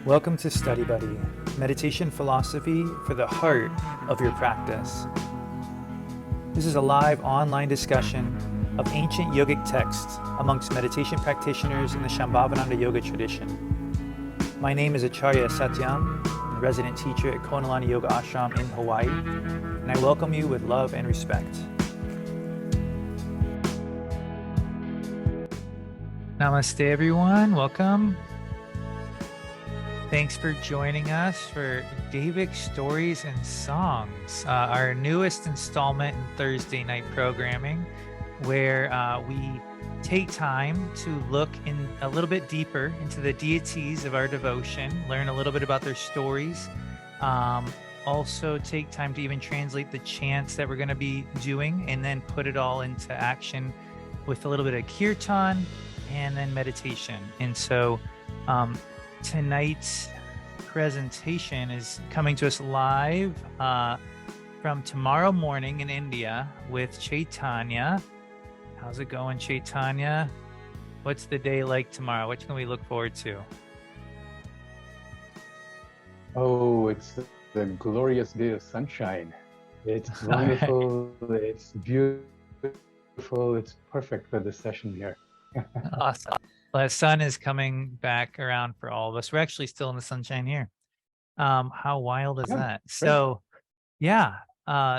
Welcome to Study Buddy, meditation philosophy for the heart of your practice. This is a live online discussion of ancient yogic texts amongst meditation practitioners in the Shambhavananda yoga tradition. My name is Acharya Satyam, a resident teacher at Konalani Yoga Ashram in Hawaii, and I welcome you with love and respect. Namaste, everyone. Welcome. Thanks for joining us for Devic Stories and Songs, our newest installment in Thursday night programming, where we take time to look in a little bit deeper into the deities of our devotion, learn a little bit about their stories, also take time to even translate the chants that we're going to be doing, and then put it all into action with a little bit of kirtan and then meditation. And so tonight's presentation is coming to us live from tomorrow morning in India with Chaitanya. How's it going, Chaitanya? What's the day like tomorrow? What can we look forward to? Oh, it's the glorious day of sunshine. It's wonderful. Right. It's beautiful. It's perfect for this session here. Awesome. Well, the sun is coming back around for all of us. We're actually still in the sunshine here. How wild is that? So, yeah.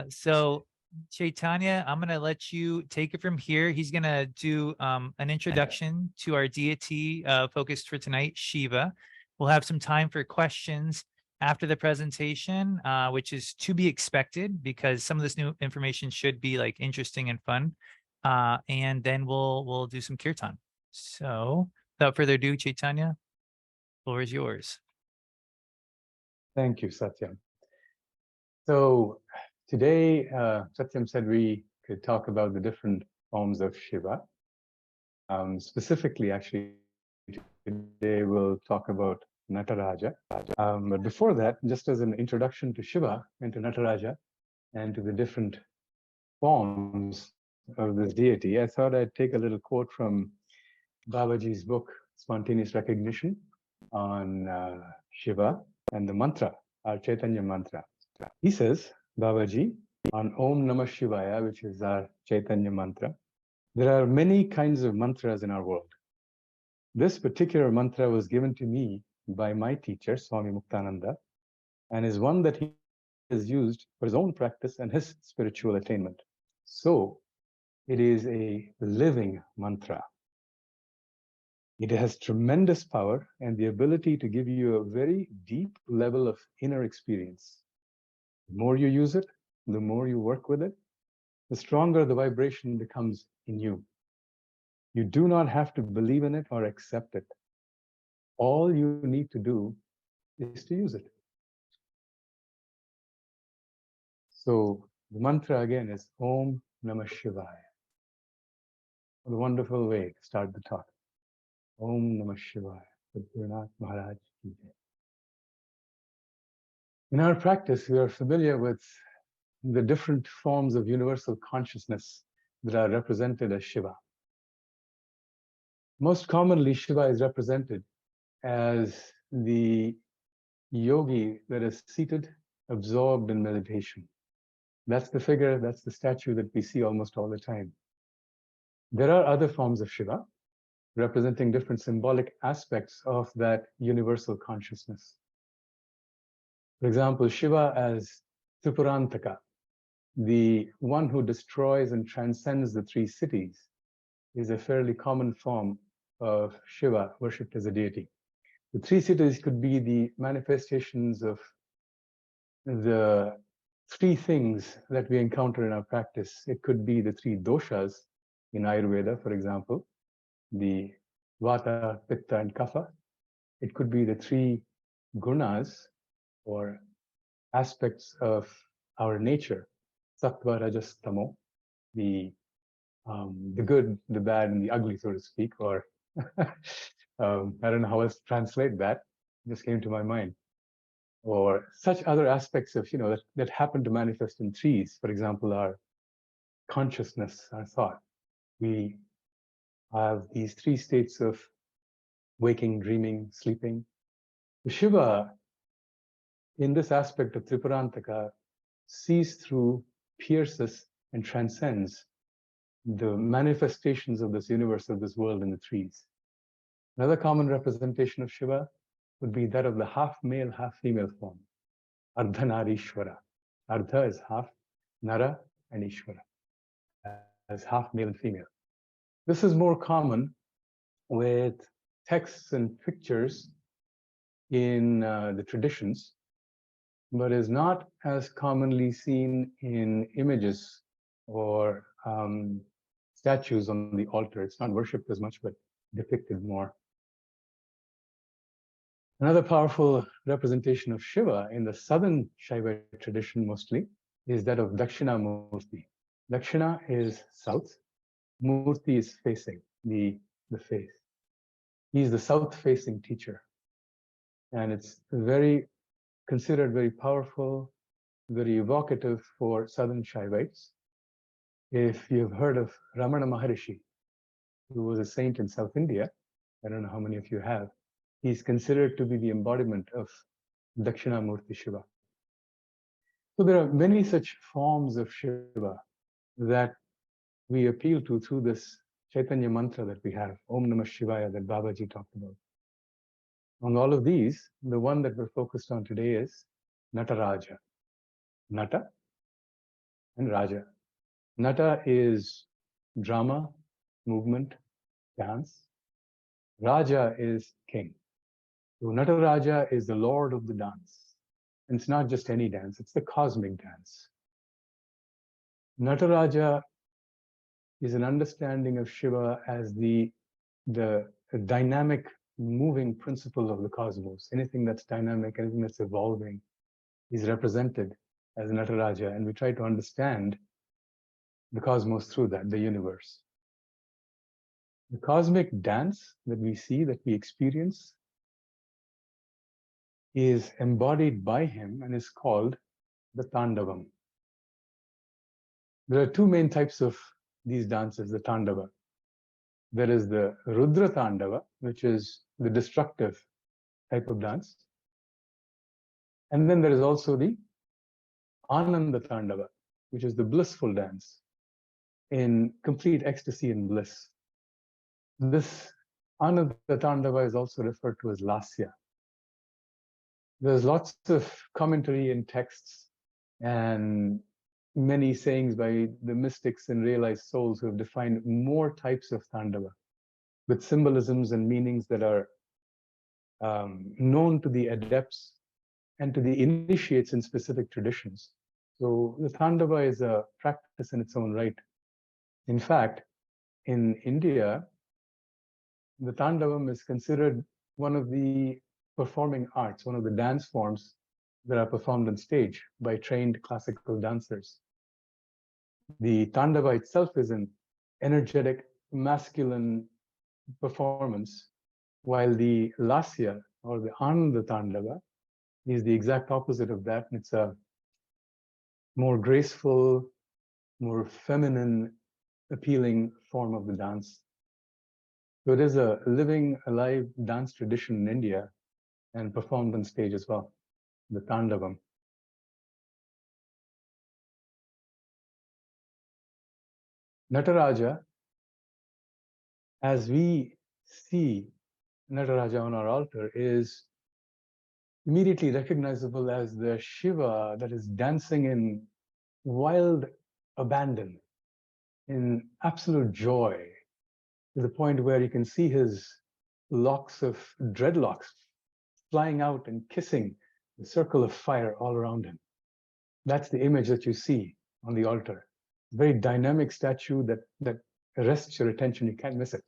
So Chaitanya, I'm going to let you take it from here. He's going to do an introduction to our deity focused for tonight, Shiva. We'll have some time for questions after the presentation, which is to be expected because some of this new information should be like interesting and fun. And then we'll do some kirtan. So without further ado, Chaitanya, the floor is yours. Thank you, Satyam. So today, Satyam said we could talk about the different forms of Shiva. Specifically, actually, today we'll talk about Nataraja. But before that, just as an introduction to Shiva and to Nataraja and to the different forms of this deity, I thought I'd take a little quote from Babaji's book, Spontaneous Recognition, on Shiva and the mantra, our Chaitanya mantra. He says, Babaji, on Om Namah Shivaya, which is our Chaitanya mantra, there are many kinds of mantras in our world. This particular mantra was given to me by my teacher, Swami Muktananda, and is one that he has used for his own practice and his spiritual attainment. So, it is a living mantra. It has tremendous power and the ability to give you a very deep level of inner experience. The more you use it, the more you work with it, the stronger the vibration becomes in you. You do not have to believe in it or accept it. All you need to do is to use it. So the mantra again is Om Namah Shivaya. What a wonderful way to start the talk. Om Namah Shivaya. Maharaj. In our practice, we are familiar with the different forms of universal consciousness that are represented as Shiva. Most commonly, Shiva is represented as the yogi that is seated, absorbed in meditation. That's the figure, that's the statue that we see almost all the time. There are other forms of Shiva representing different symbolic aspects of that universal consciousness. For example, Shiva as Tripurantaka, the one who destroys and transcends the three cities, is a fairly common form of Shiva worshipped as a deity. The three cities could be the manifestations of the three things that we encounter in our practice. It could be the three doshas in Ayurveda, for example, the Vata, Pitta, and Kapha. It could be the three gunas, or aspects of our nature, Sattva, Rajas, Tamo, the good, the bad, and the ugly, so to speak, or I don't know how else to translate that. It just came to my mind. Or such other aspects of, that happen to manifest in threes. For example, our consciousness, our thought. We have these three states of waking, dreaming, sleeping. Shiva, in this aspect of Tripurantaka, sees through, pierces, and transcends the manifestations of this universe, of this world in the trees. Another common representation of Shiva would be that of the half male, half female form, Ardhanarishwara. Ardha is half, Nara and Ishwara as half male and female. This is more common with texts and pictures in the traditions, but is not as commonly seen in images or statues on the altar. It's not worshipped as much, but depicted more. Another powerful representation of Shiva in the southern Shaiva tradition mostly is that of Dakshina Murti. Dakshina is south, Murti is facing the face. He's the south-facing teacher. And it's considered very powerful, very evocative for southern Shaivites. If you've heard of Ramana Maharishi, who was a saint in South India, I don't know how many of you have, he's considered to be the embodiment of Dakshinamurti Shiva. So there are many such forms of Shiva that we appeal to through this Chaitanya mantra that we have, Om Namah Shivaya, that Babaji talked about. Among all of these, the one that we're focused on today is Nataraja. Nata and Raja. Nata is drama, movement, dance. Raja is king. So Nataraja is the lord of the dance. And it's not just any dance, it's the cosmic dance. Nataraja is an understanding of Shiva as the dynamic moving principle of the cosmos. Anything that's dynamic, anything that's evolving is represented as Nataraja, and we try to understand the cosmos through that, the universe. The cosmic dance that we see, that we experience, is embodied by him and is called the Tandavam. There are two main types of these dances, the Tandava. There is the Rudra Tandava, which is the destructive type of dance. And then there is also the Ananda Tandava, which is the blissful dance in complete ecstasy and bliss. This Ananda Tandava is also referred to as Lasya. There's lots of commentary in texts and many sayings by the mystics and realized souls who have defined more types of Tandava with symbolisms and meanings that are known to the adepts and to the initiates in specific traditions. So the Tandava is a practice in its own right. In fact, in India, the Tandavam is considered one of the performing arts, one of the dance forms that are performed on stage by trained classical dancers. The Tandava itself is an energetic, masculine performance, while the Lasya or the Ananda Tandava is the exact opposite of that. It's a more graceful, more feminine, appealing form of the dance. So it is a living, alive dance tradition in India and performed on stage as well, the Tandavam. Nataraja, as we see Nataraja on our altar, is immediately recognizable as the Shiva that is dancing in wild abandon, in absolute joy, to the point where you can see his locks of dreadlocks flying out and kissing the circle of fire all around him. That's the image that you see on the altar. Very dynamic statue that arrests your attention. You can't miss it.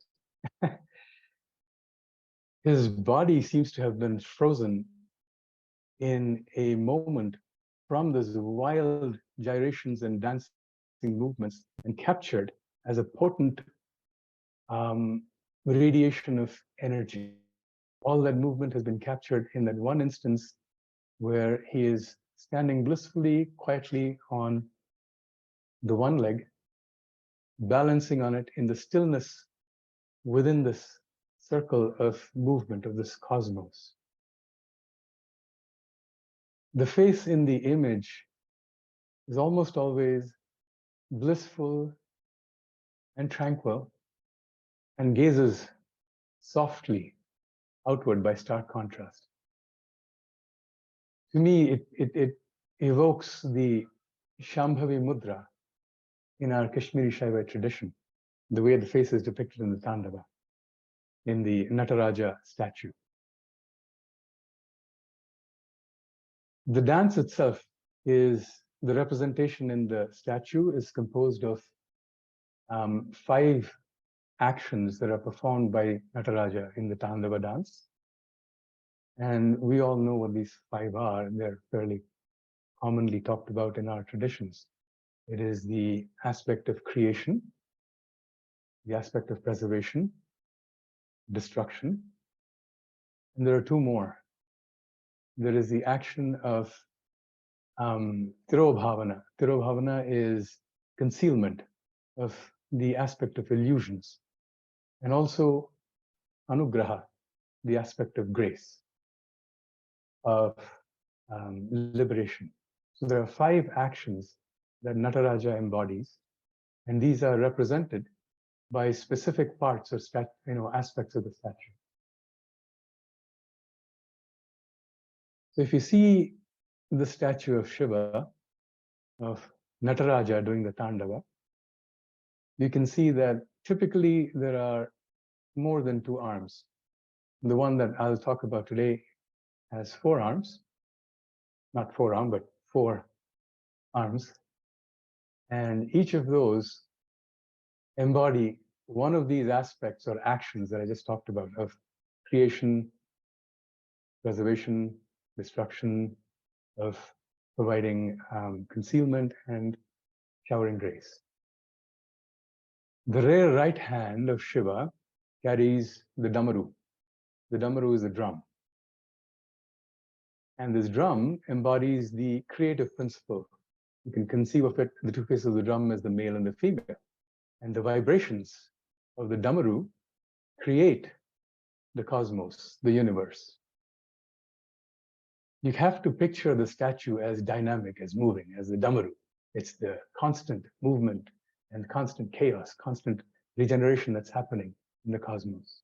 His body seems to have been frozen in a moment from those wild gyrations and dancing movements and captured as a potent radiation of energy. All that movement has been captured in that one instance where he is standing blissfully, quietly on the one leg, balancing on it in the stillness within this circle of movement of this cosmos. The face in the image is almost always blissful and tranquil and gazes softly outward by stark contrast. To me, it evokes the Shambhavi Mudra in our Kashmiri Shaiva tradition, the way the face is depicted in the Tandava, in the Nataraja statue. The dance itself is, the representation in the statue is composed of 5 actions that are performed by Nataraja in the Tandava dance. And we all know what these 5 are, and they're fairly commonly talked about in our traditions. It is the aspect of creation, the aspect of preservation, destruction, and there are 2 more. There is the action of Tirobhavana. Tirobhavana is concealment of the aspect of illusions, and also Anugraha, the aspect of grace, of liberation. So there are 5 actions that Nataraja embodies, and these are represented by specific parts or aspects of the statue. So if you see the statue of Shiva, of Nataraja doing the Tandava, you can see that typically there are more than 2 arms. The one that I'll talk about today has 4 arms, not forearm, but 4 arms. And each of those embody one of these aspects or actions that I just talked about, of creation, preservation, destruction, of providing concealment and showering grace. The rear right hand of Shiva carries the Damaru. The Damaru is a drum. And this drum embodies the creative principle. You can conceive of it, the 2 faces of the drum, as the male and the female. And the vibrations of the Damaru create the cosmos, the universe. You have to picture the statue as dynamic, as moving, as the Damaru. It's the constant movement and constant chaos, constant regeneration that's happening in the cosmos.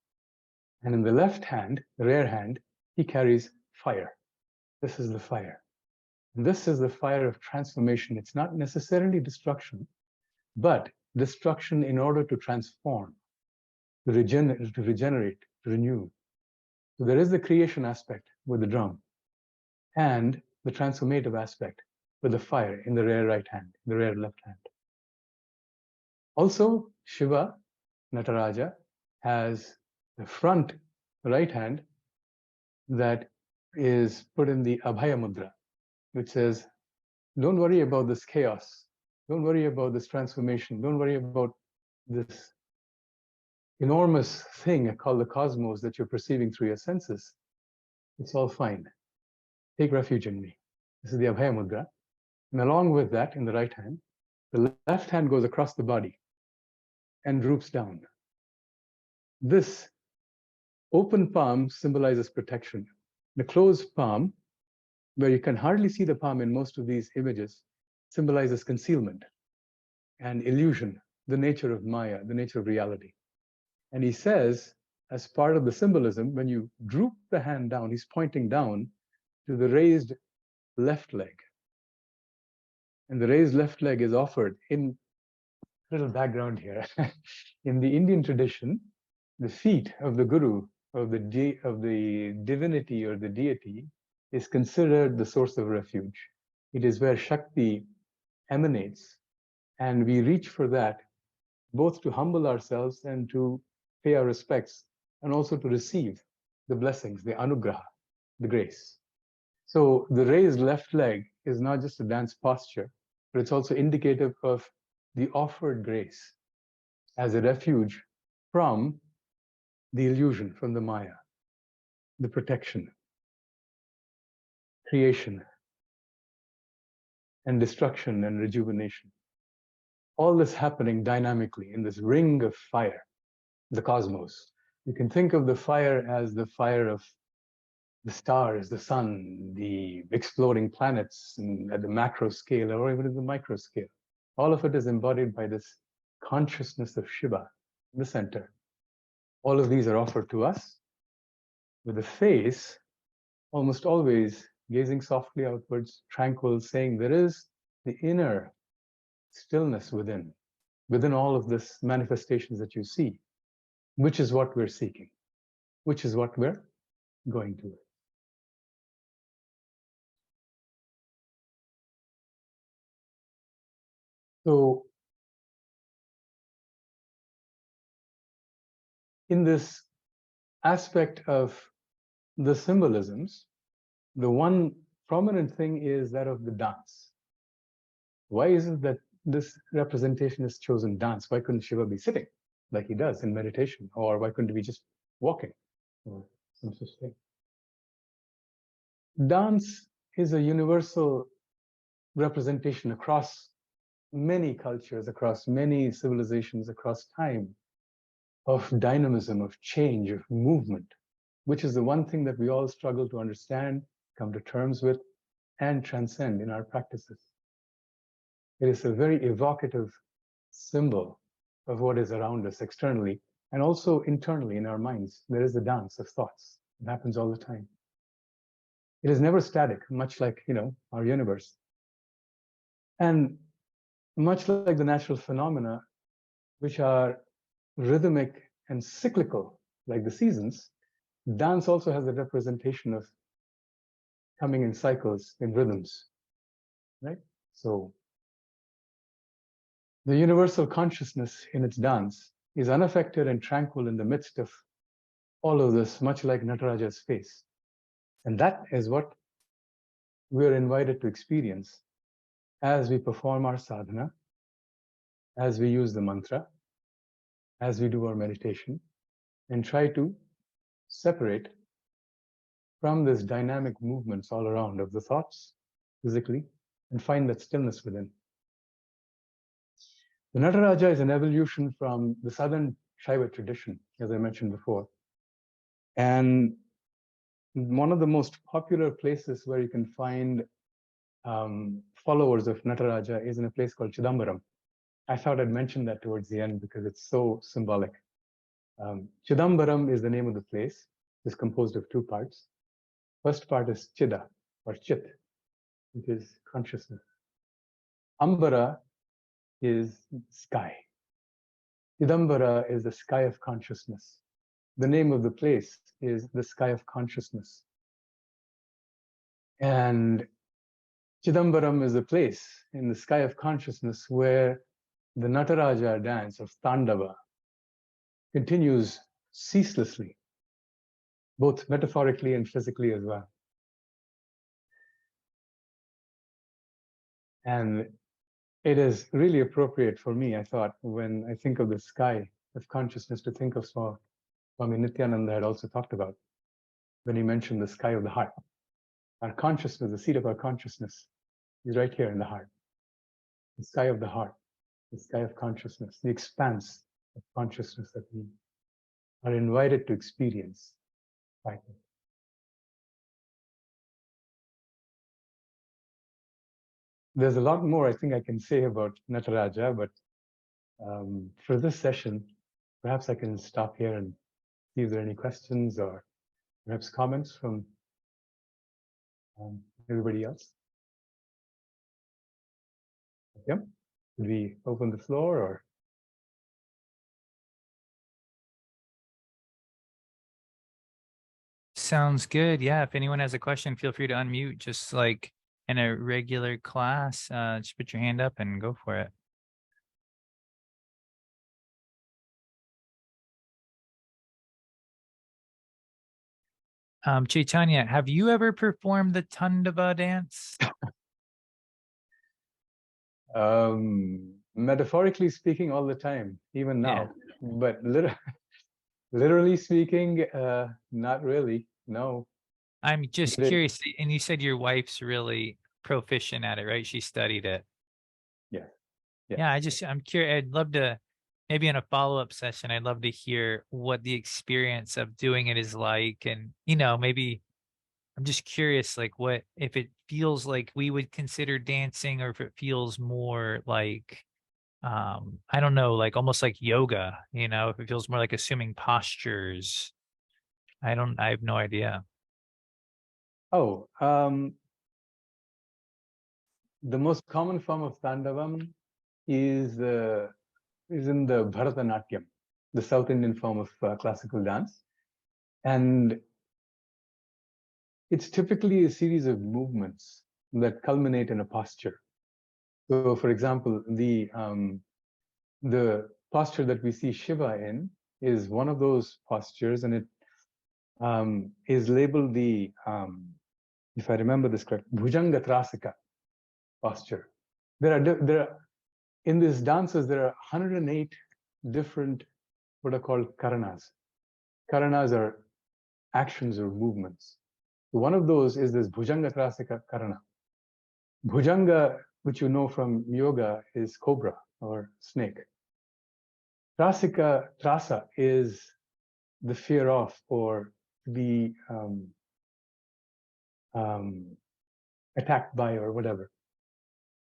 And in the left hand, the rear hand, he carries fire. This is the fire. And this is the fire of transformation. It's not necessarily destruction, but destruction in order to transform, to regenerate, to renew. So there is the creation aspect with the drum, and the transformative aspect with the fire in the rear right hand, the rear left hand. Also, Shiva, Nataraja, has the front right hand that is put in the Abhaya Mudra, which says, don't worry about this chaos. Don't worry about this transformation. Don't worry about this enormous thing called the cosmos that you're perceiving through your senses. It's all fine. Take refuge in me. This is the Abhaya Mudra. And along with that, in the right hand, the left hand goes across the body and droops down. This open palm symbolizes protection. The closed palm, where you can hardly see the palm in most of these images, symbolizes concealment and illusion, the nature of Maya, the nature of reality. And he says, as part of the symbolism, when you droop the hand down, he's pointing down to the raised left leg. And the raised left leg is offered in little background here. In the Indian tradition, the feet of the guru, of the divinity or the deity, is considered the source of refuge. It is where Shakti emanates, and we reach for that, both to humble ourselves and to pay our respects, and also to receive the blessings, the anugraha, the grace. So the raised left leg is not just a dance posture, but it's also indicative of the offered grace as a refuge from the illusion, from the Maya, the protection, creation, and destruction and rejuvenation. All this happening dynamically in this ring of fire, the cosmos. You can think of the fire as the fire of the stars, the sun, the exploding planets at the macro scale or even at the micro scale. All of it is embodied by this consciousness of Shiva in the center. All of these are offered to us with the face almost always gazing softly outwards, tranquil, saying there is the inner stillness within all of this manifestations that you see, which is what we're seeking, which is what we're going to. So in this aspect of the symbolisms, the one prominent thing is that of the dance. Why is it that this representation is chosen dance? Why couldn't Shiva be sitting like he does in meditation? Or why couldn't he be just walking or some such thing? Dance is a universal representation across many cultures, across many civilizations, across time, of dynamism, of change, of movement, which is the one thing that we all struggle to understand, come to terms with, and transcend in our practices. It is a very evocative symbol of what is around us externally and also internally in our minds. There is a dance of thoughts. It happens all the time. It is never static, much like, our universe. And much like the natural phenomena, which are rhythmic and cyclical, like the seasons, dance also has a representation of coming in cycles, in rhythms, right? So the universal consciousness in its dance is unaffected and tranquil in the midst of all of this, much like Nataraja's face. And that is what we're invited to experience as we perform our sadhana, as we use the mantra, as we do our meditation, and try to separate from this dynamic movements all around of the thoughts physically and find that stillness within. The Nataraja is an evolution from the southern Shiva tradition, as I mentioned before. And one of the most popular places where you can find followers of Nataraja is in a place called Chidambaram. I thought I'd mention that towards the end because it's so symbolic. Chidambaram is the name of the place. It's composed of two parts. First part is Chida, or Chit, which is consciousness. Ambara is sky. Chidambara is the sky of consciousness. The name of the place is the sky of consciousness. And Chidambaram is a place in the sky of consciousness where the Nataraja dance of Tandava continues ceaselessly, both metaphorically and physically as well. And it is really appropriate for me, I thought, when I think of the sky of consciousness, to think of Swami Nityananda had also talked about when he mentioned the sky of the heart. Our consciousness, the seat of our consciousness, is right here in the heart. The sky of the heart, the sky of consciousness, the expanse of consciousness that we are invited to experience. Right. There's a lot more I think I can say about Nataraja, but for this session, perhaps I can stop here and see if there are any questions or perhaps comments from everybody else. Yep. Should we open the floor or? Sounds good. Yeah. If anyone has a question, feel free to unmute, just like in a regular class. Just put your hand up and go for it. Chaitanya, have you ever performed the Tandava dance? Metaphorically speaking, all the time, even now. Yeah. But literally speaking, not really. No. I'm just curious. And you said your wife's really proficient at it, right? She studied it. Yeah. Yeah. I'm curious. I'd love to, maybe in a follow-up session, I'd love to hear what the experience of doing it is like. And, maybe I'm just curious, like what if it feels like we would consider dancing, or if it feels more like I don't know, like almost like yoga, if it feels more like assuming postures. I have no idea. Oh, the most common form of Tandavam is in the Bharatanatyam, the South Indian form of classical dance. And it's typically a series of movements that culminate in a posture. So, for example, the posture that we see Shiva in is one of those postures, and it is labeled the, if I remember this correct, Bhujanga Trasika posture. In these dances, there are 108 different what are called karanas. Karanas are actions or movements. One of those is this Bhujanga Trasika Karana. Bhujanga, which you know from yoga, is cobra or snake. Trasa is the fear of, or the attacked by, or whatever.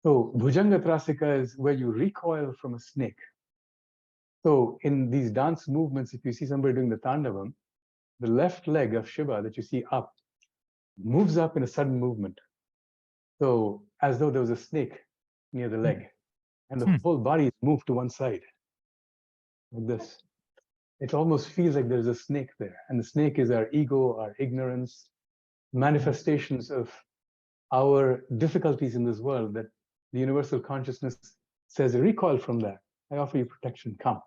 So Bhujanga Trasika is where you recoil from a snake. So in these dance movements, if you see somebody doing the Tandavam, the left leg of Shiva that you see up moves up in a sudden movement. So as though there was a snake near the leg, and the whole body is moved to one side like this. It almost feels like there's a snake there, and the snake is our ego, our ignorance, manifestations of our difficulties in this world, that the universal consciousness says, recoil from that. I offer you protection, come.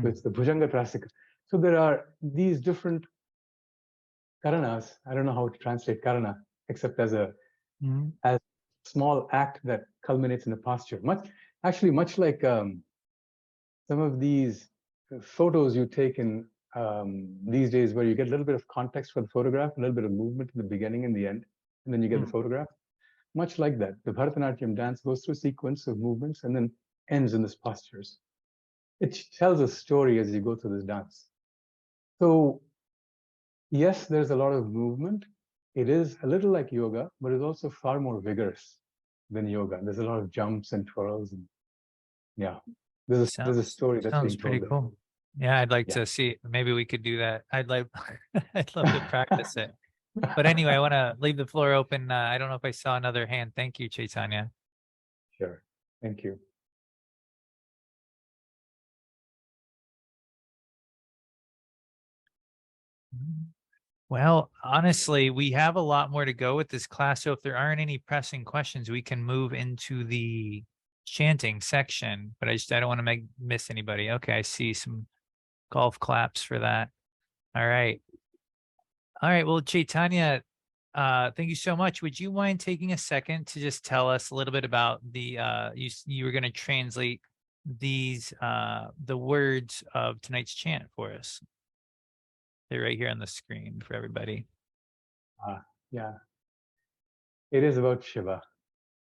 So it's the Bhujanga Trasika. So there are these different karanas. I don't know how to translate karana, except as a small act that culminates in a posture. Much like some of these photos you take in these days, where you get a little bit of context for the photograph, a little bit of movement in the beginning and the end, and then you get the photograph. Much like that, the Bharatanatyam dance goes through a sequence of movements and then ends in this postures. It tells a story as you go through this dance. So yes, there's a lot of movement. It is a little like yoga, but it's also far more vigorous than yoga. There's a lot of jumps and twirls, and yeah, there's a story that's being Sounds told pretty there. cool. Yeah, I'd like Yeah. to see. Maybe we could do that. I'd love to practice it. But anyway, I want to leave the floor open. I don't know if I saw another hand. Thank you, Chaitanya. Sure. Thank you. Well, honestly, we have a lot more to go with this class. So if there aren't any pressing questions, we can move into the chanting section. But I don't want to miss anybody. Okay, I see some golf claps for that. All right. All right. Well, Chaitanya, thank you so much. Would you mind taking a second to just tell us a little bit about the you were going to translate these the words of tonight's chant for us? They're right here on the screen for everybody. Yeah. It is about Shiva.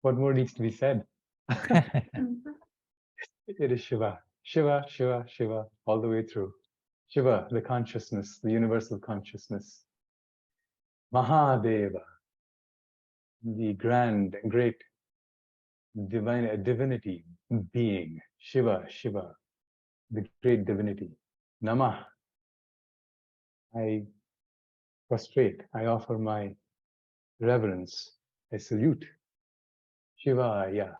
What more needs to be said? It is Shiva. Shiva, Shiva, Shiva, all the way through. Shiva, the consciousness, the universal consciousness. Mahadeva, the grand, great divinity being. Shiva, Shiva, the great divinity. Namah, I prostrate, I offer my reverence, I salute. Shivaya,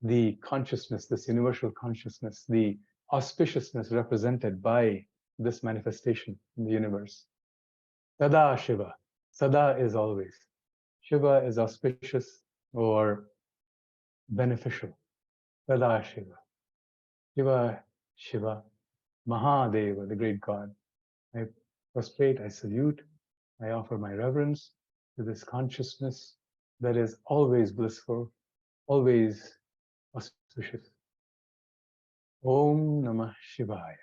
the consciousness, this universal consciousness, the auspiciousness represented by this manifestation in the universe. Sada Shiva. Sada is always. Shiva is auspicious or beneficial. Sada Shiva. Shiva, Shiva. Mahadeva, the great God. I prostrate, I salute, I offer my reverence to this consciousness that is always blissful, always auspicious. Om Namah Shivaya.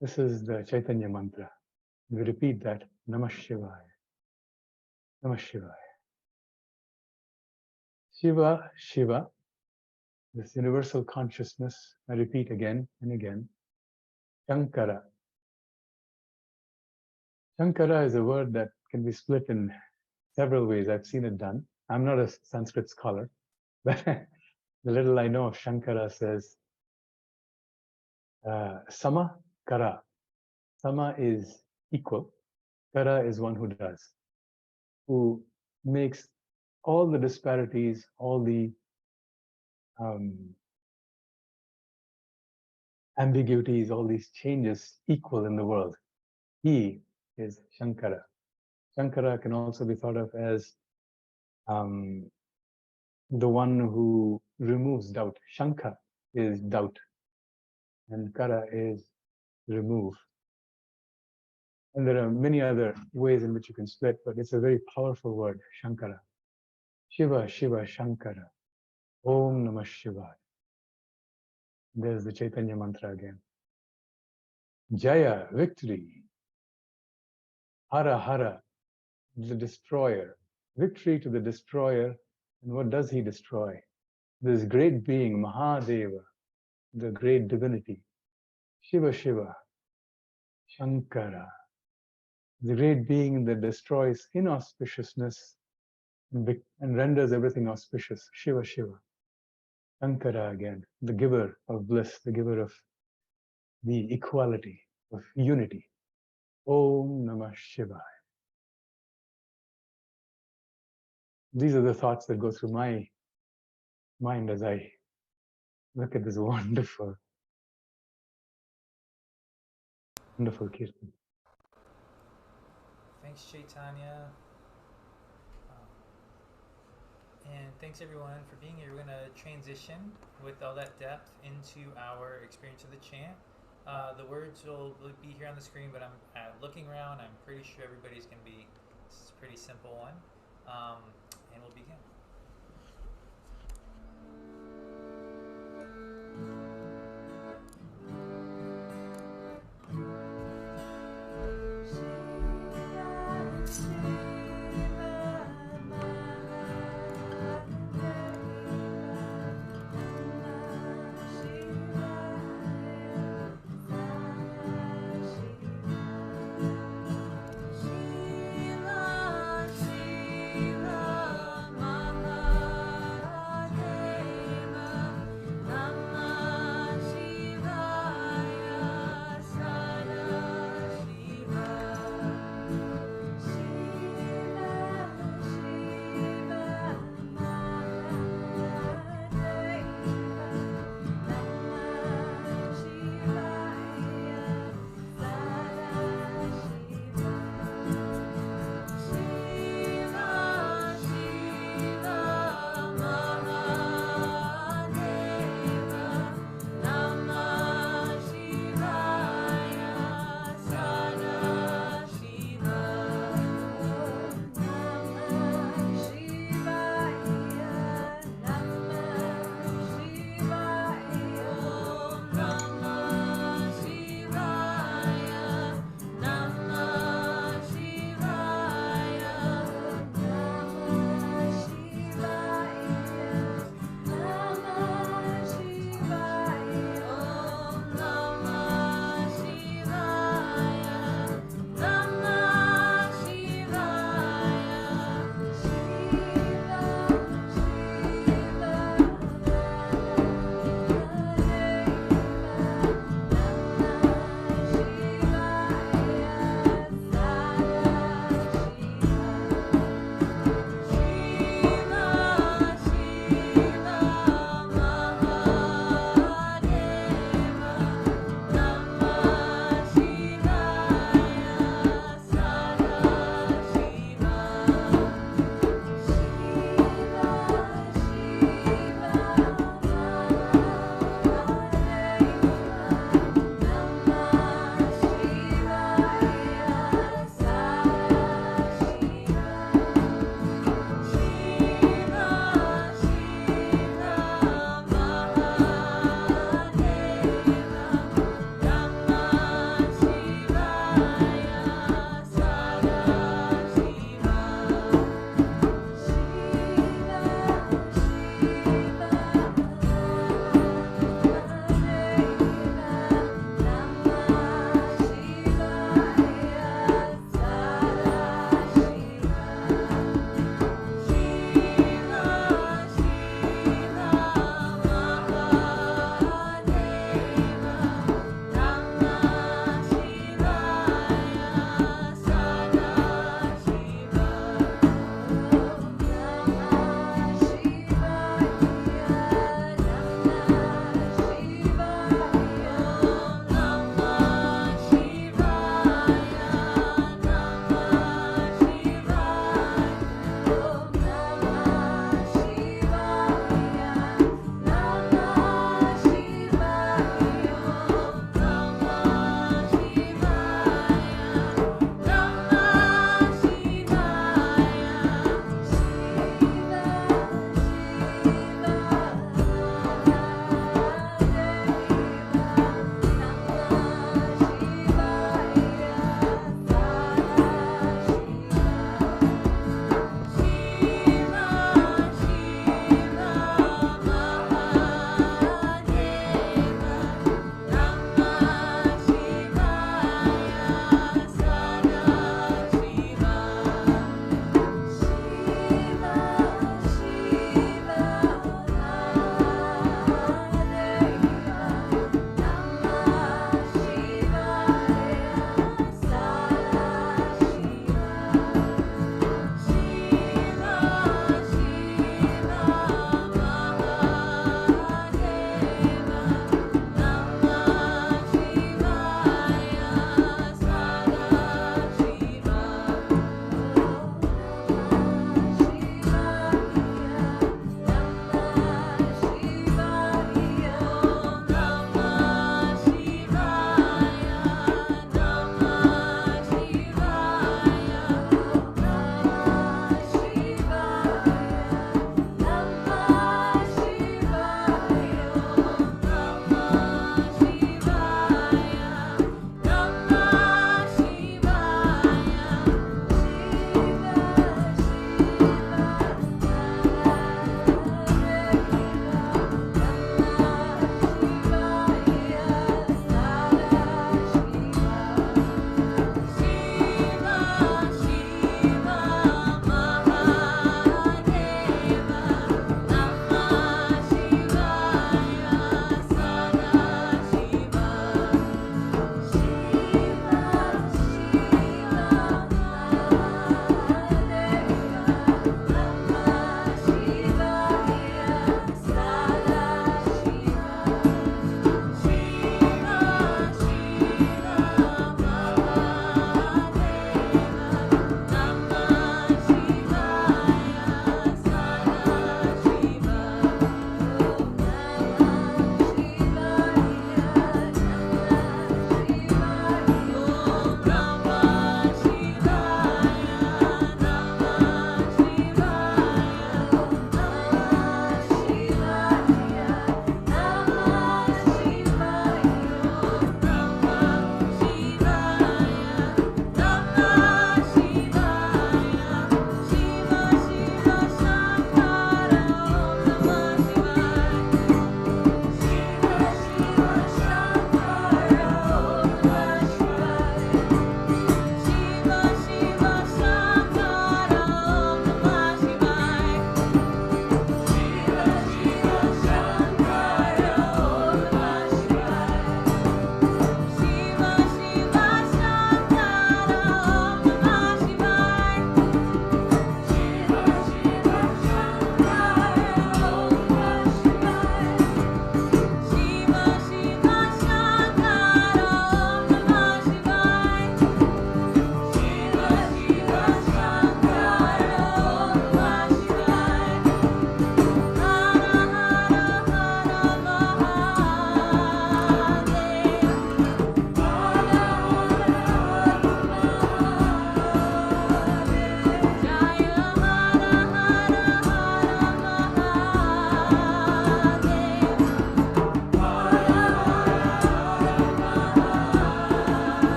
This is the Chaitanya mantra. We repeat that, Namah Shivaya. Namah Shivaya. Shiva, Shiva, this universal consciousness, I repeat again and again. Shankara. Shankara is a word that can be split in several ways. I've seen it done. I'm not a Sanskrit scholar, but the little I know of Shankara says, Sama, Kara. Sama is equal. Kara is one who does, who makes all the disparities, all the ambiguities, all these changes equal in the world. He is Shankara. Shankara can also be thought of as the one who removes doubt. Shanka is doubt, and Kara is remove. And there are many other ways in which you can split, but it's a very powerful word, Shankara. Shiva, Shiva, Shankara. Om Namah Shivaya. There's the Chaitanya mantra again. Jaya, victory. Hara, Hara, the destroyer. Victory to the destroyer. And what does he destroy? This great being, Maha-deva, the great divinity. Shiva, Shiva, Shankara, the great being that destroys inauspiciousness and renders everything auspicious. Shiva, Shiva. Shankara again, the giver of bliss, the giver of the equality, of unity. Om Namah Shivaya. These are the thoughts that go through my mind as I look at this wonderful, wonderful kirtan. Thanks, Chaitanya. And thanks everyone for being here. We're going to transition with all that depth into our experience of the chant. The words will be here on the screen, but I'm looking around. I'm pretty sure everybody's going to be, this is a pretty simple one. And we'll begin. Shiva, Shiva, Mahadeva.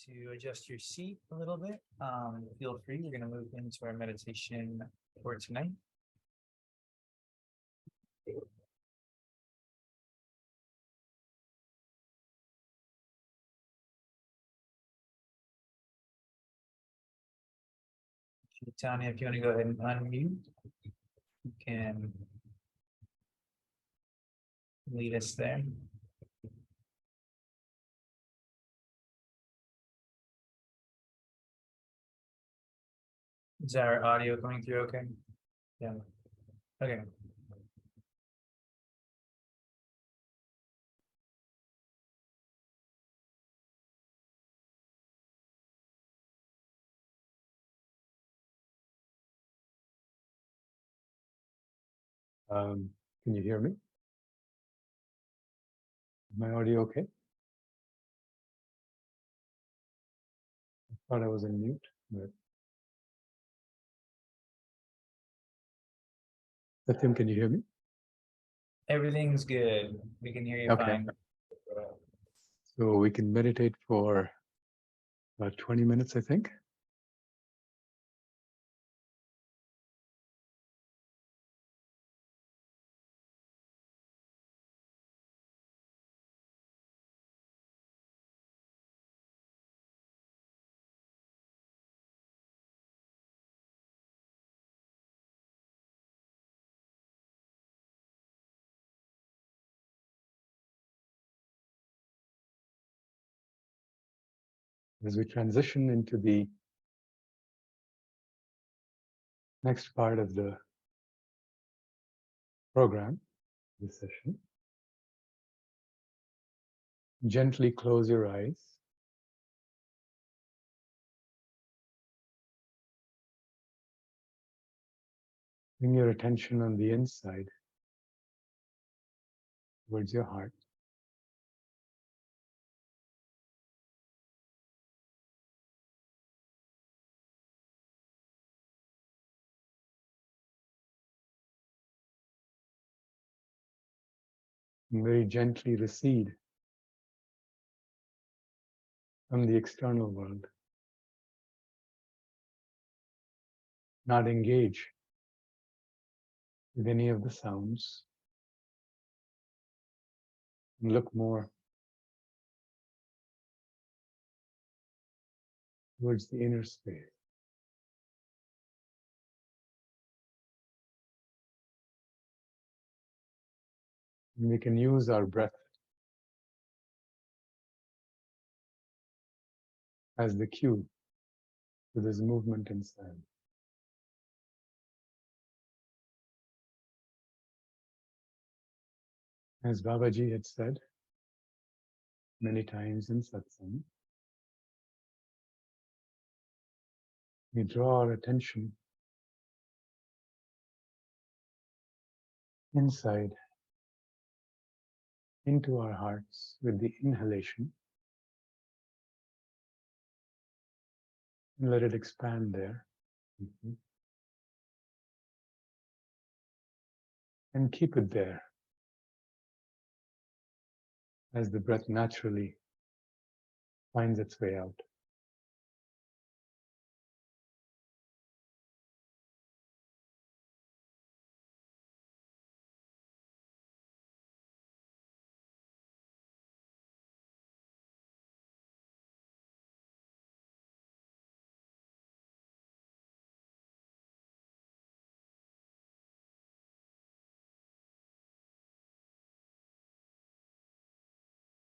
to adjust your seat a little bit, feel free. We're going to move into our meditation for tonight. Tanya, if you want to go ahead and unmute, you can lead us there. Is our audio coming through okay? Yeah. Okay. Can you hear me? Is my audio okay? I thought I was in mute, but Satyam, can you hear me? Everything's good. We can hear you Okay. fine. So we can meditate for about 20 minutes, I think. As we transition into the next part of the program, this session, gently close your eyes. Bring your attention on the inside, towards your heart. And very gently recede from the external world. Not engage with any of the sounds. And look more towards the inner space. And we can use our breath as the cue to this movement inside. As Babaji had said many times in satsang, we draw our attention inside into our hearts with the inhalation and let it expand there. And keep it there as the breath naturally finds its way out.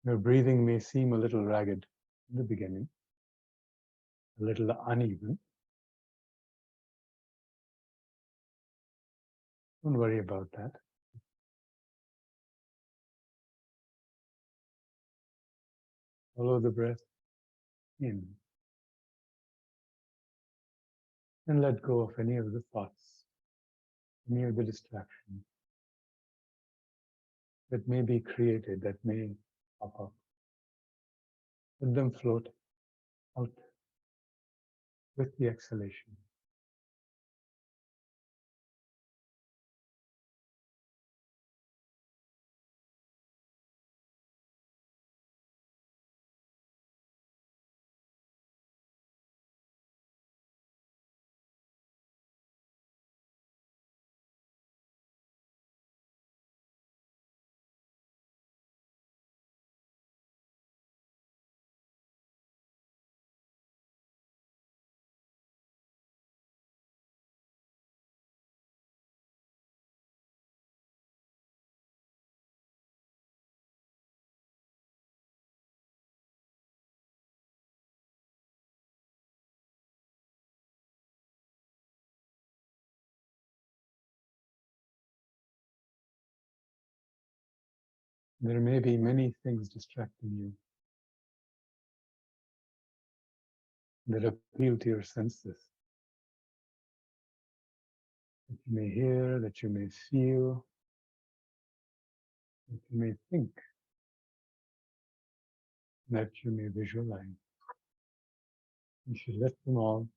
Your breathing may seem a little ragged in the beginning, a little uneven. Don't worry about that. Follow the breath in and let go of any of the thoughts, any of the distractions that may be created, that may pop up. Let them float out with the exhalation. There may be many things distracting you that appeal to your senses, that you may hear, that you may feel, that you may think, that you may visualize. You should let them all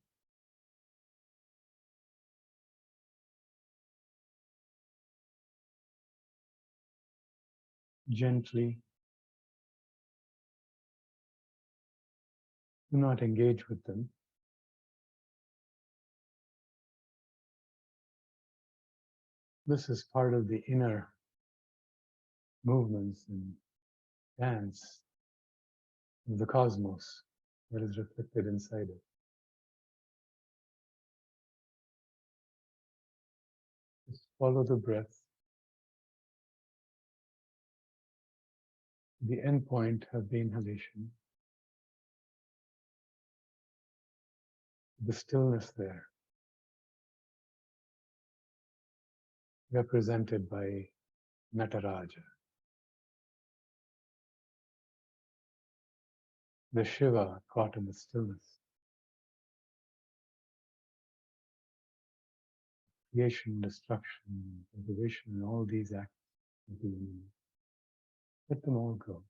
gently. Do not engage with them. This is part of the inner movements and dance of the cosmos that is reflected inside it. Just follow the breath. The end point of the inhalation, the stillness there, represented by Nataraja, the Shiva caught in the stillness. Creation, destruction, cultivation, and all these acts, let them all go.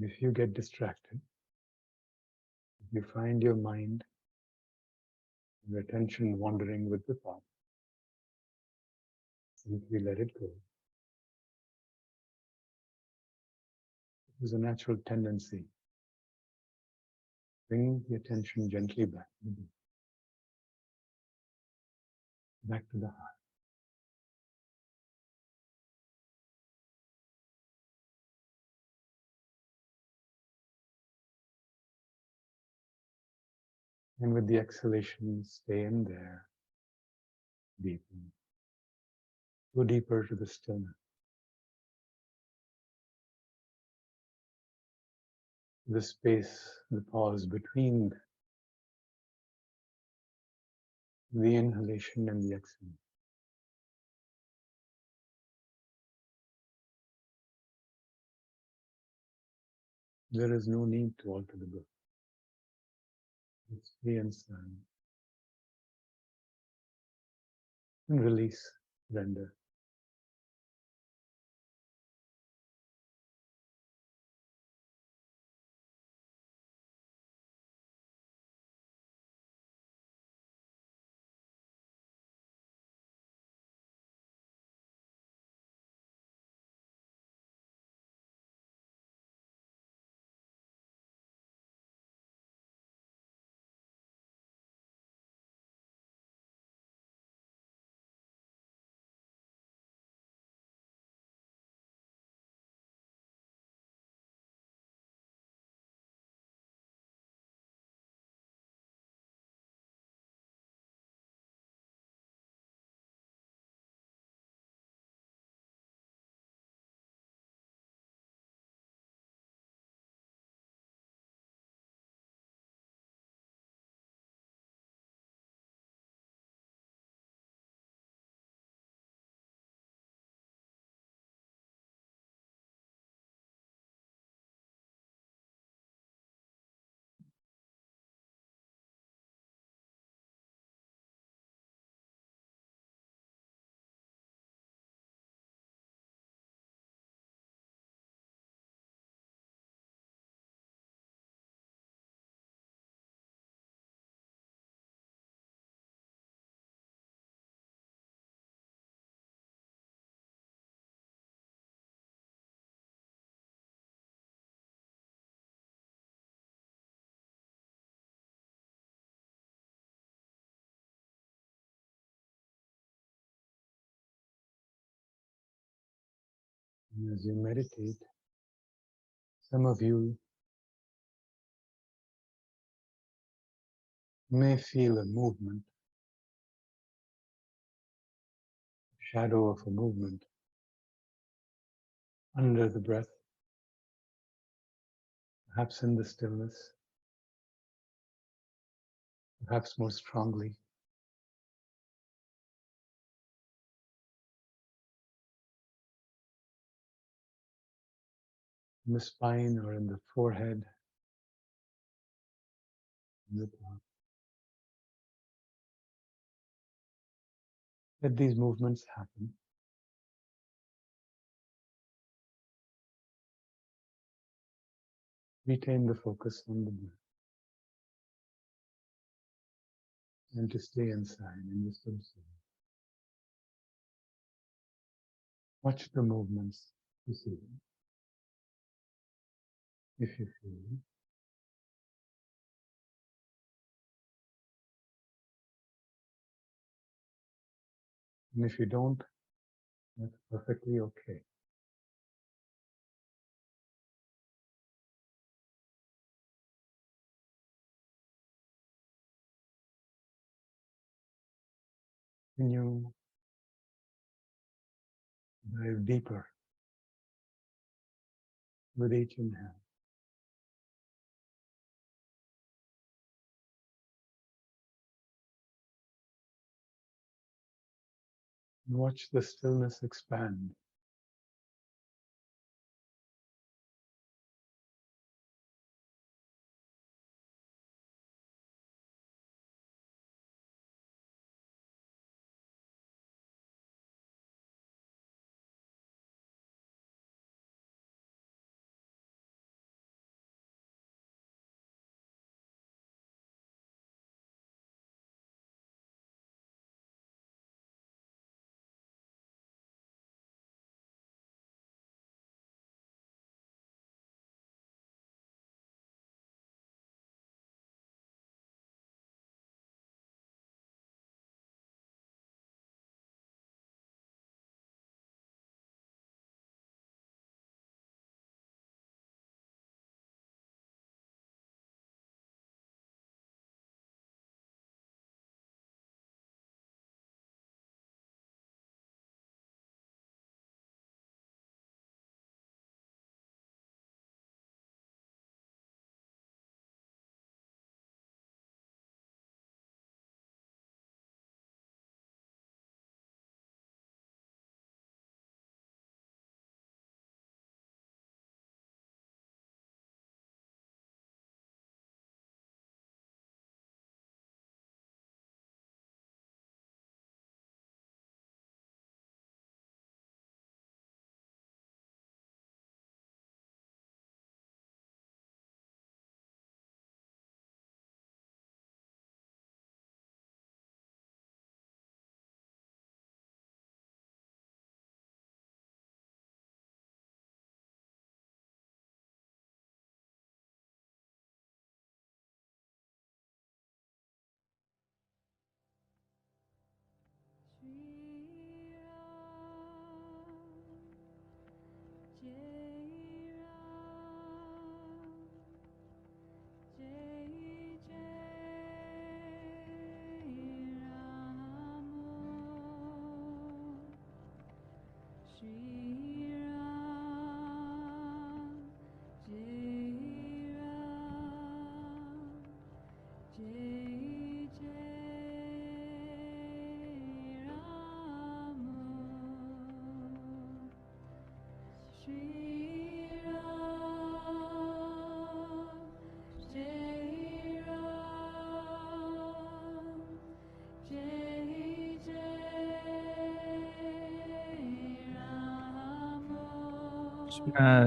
If you get distracted, if you find your mind, your attention wandering with the thought, simply let it go. It is a natural tendency. Bring the attention gently back to the heart. And with the exhalation, stay in there, deepen. Go deeper to the stillness. the space, the pause between the inhalation and the exhale. There is no need to alter the breath. Stay inside and release, render. And as you meditate, some of you may feel a movement, shadow of a movement under the breath, perhaps in the stillness, perhaps more strongly. In the spine or in the forehead, in the top. Let these movements happen. Retain the focus on the breath and to stay inside and just observe. Watch the movements you see them, if you feel them. And if you don't, that's perfectly okay. When you dive deeper with each inhale, watch the stillness expand.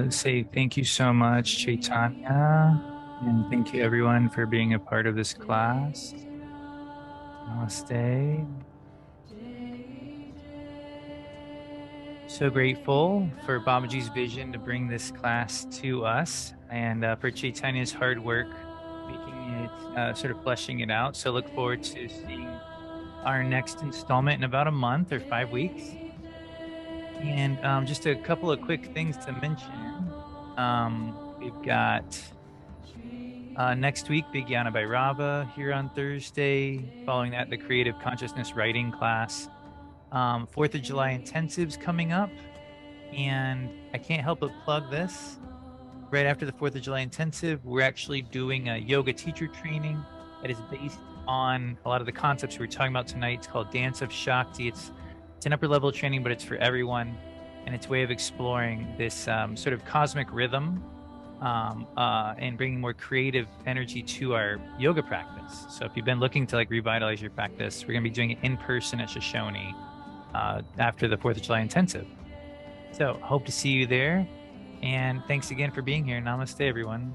Say thank you so much, Chaitanya, and thank you everyone for being a part of this class. Namaste. So grateful for Babaji's vision to bring this class to us and for Chaitanya's hard work making it, sort of fleshing it out. So look forward to seeing our next installment in about a month or 5 weeks. And just a couple of quick things to mention. We've got next week, Big Yana Bhairava here on Thursday. Following that, the Creative Consciousness Writing class. 4th of July intensives coming up. And I can't help but plug this. Right after the 4th of July intensive, we're actually doing a yoga teacher training that is based on a lot of the concepts we were talking about tonight. It's called Dance of Shakti. It's an upper level training, but it's for everyone. And it's a way of exploring this sort of cosmic rhythm and bringing more creative energy to our yoga practice. So if you've been looking to like revitalize your practice, we're going to be doing it in person at Shoshone after the 4th of July intensive. So hope to see you there. And thanks again for being here. Namaste, everyone.